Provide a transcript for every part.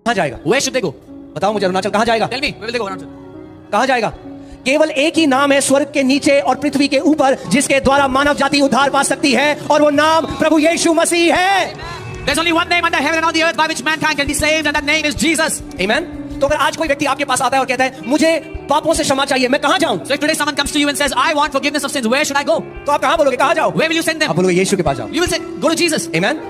कहाँ जाएगा? Where should they go? बताओ मुझे, अरुणाचल कहाँ जाएगा? Tell me, where will they go, Arunachal? कहाँ जाएगा? केवल एक ही नाम है स्वर्ग के नीचे और पृथ्वी के ऊपर जिसके द्वारा मानव जाति उद्धार पा सकती है, और वो नाम प्रभु यीशु मसीह है। There's only one name under heaven and on the earth by which mankind can be saved, and that name is Jesus. Amen? तो अगर आज कोई व्यक्ति आपके पास आता है और कहता है मुझे पापों से क्षमा चाहिए, मैं कहाँ जाऊं? So if today someone comes to you and says, I want forgiveness of sins, where should I go? तो आप कहाँ बोलोगे? कहाँ जाओ? Where will you send them? आप बोलोगे यीशु के पास जाओ। You will say, go to Jesus. Amen?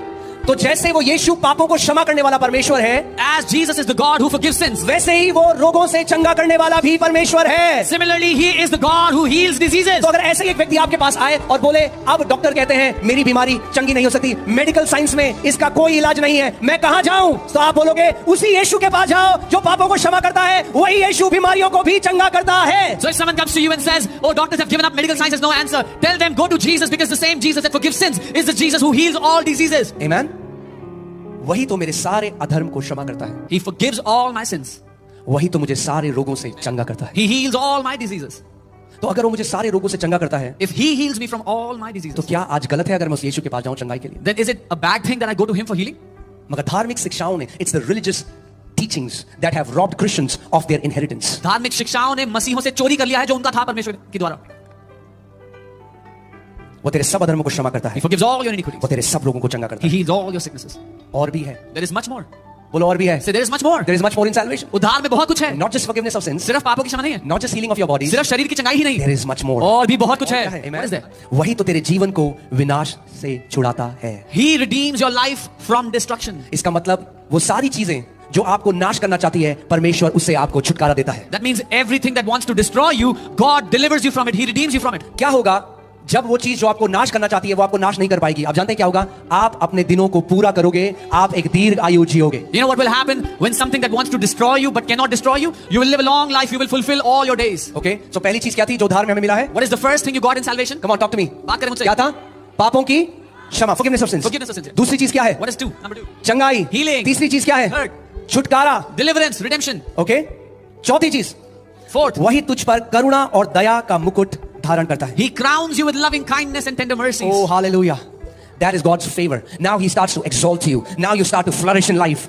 तो जैसे वो यीशु पापों को क्षमा करने वाला परमेश्वर है, As Jesus is the God who forgives sins, वैसे ही वो रोगों से चंगा करने वाला भी परमेश्वर है। similarly He is the God who heals diseases. तो अगर ऐसे ही एक व्यक्ति आपके पास आए और बोले अब डॉक्टर कहते हैं मेरी बीमारी चंगी नहीं हो सकती, मेडिकल साइंस में इसका कोई इलाज नहीं है, मैं कहाँ जाऊं? तो आप बोलोगे उसी यीशु के पास जाओ जो पापों को क्षमा करता है, वही यीशु बीमारियों को भी चंगा करता है। So if someone comes to you and says, oh, doctors have given up, medical science has no answer, tell them go to Jesus, because the same Jesus that forgives sins is the Jesus who heals all diseases. Amen? वही तो मेरे सारे अधर्म को क्षमा करता है, He forgives all my sins. वही तो मुझे सारे रोगों से चंगा करता है। He heals all my diseases. तो अगर वो मुझे सारे रोगों से चंगा करता है, If He heals me from all my diseases, तो क्या आज गलत है अगर मैं उस यीशु के पास जाऊं चंगाई के लिए? then is it a bad thing that I go to Him for healing? मगर धार्मिक शिक्षाओं ने, it's the religious teachings that have robbed Christians of their inheritance. धार्मिक शिक्षाओं ने मसीहों से चोरी कर लिया है जो उनका था परमेश्वर के द्वारा। वो तेरे सब अधर्मों को क्षमा करता He है, forgives all your iniquities. वो तेरे सब रोगों को चंगा करता He है। heals all your sicknesses. और भी है, There is much more. बोलो और भी है। Say there is much more. There is much more in salvation. उद्धार में बहुत कुछ है। Not just forgiveness of sins, सिर्फ पापों की क्षमा नहीं है, not just healing of your bodies. सिर्फ शरीर की चंगाई ही नहीं There है, is much more. और भी बहुत कुछ है। क्या है? What is Amen? that? वही तो तेरे जीवन को विनाश से छुड़ाता है। He redeems your life from destruction. इसका मतलब वो सारी चीजें जो आपको नाश करना चाहती है, परमेश्वर उससे आपको छुटकारा देता है। That means everything that wants to destroy you, God delivers you from it. He redeems you from it. क्या होगा जब वो चीज जो आपको नाश करना चाहती है वो आपको नाश नहीं कर पाएगी? आप जानते हैं क्या होगा? आप अपने दिनों को पूरा करोगे, आप एक दीर्घ आयु जियोगे। You know what will happen when something that wants to destroy you but cannot destroy you? You will live a long life. You will fulfill all your days. Okay, तो पहली चीज क्या थी जो उद्धार में हमें मिला है? What is the first thing you got in salvation? Come on talk to me. बात करें मुझसे। क्या था? पापों की क्षमा, forgiveness of sins. Forgiveness of sins. दूसरी चीज क्या है? What is two? Number two. चंगाई। Healing. तीसरी चीज क्या है? Third. छुटकारा। Deliverance, redemption. ओके, चौथी चीज Fourth. वही तुझ पर करुणा और दया का मुकुट धारण करता है। He crowns you with loving kindness and tender mercies. Oh, hallelujah. That is God's favor. Now He starts to exalt you. Now you start to flourish in life.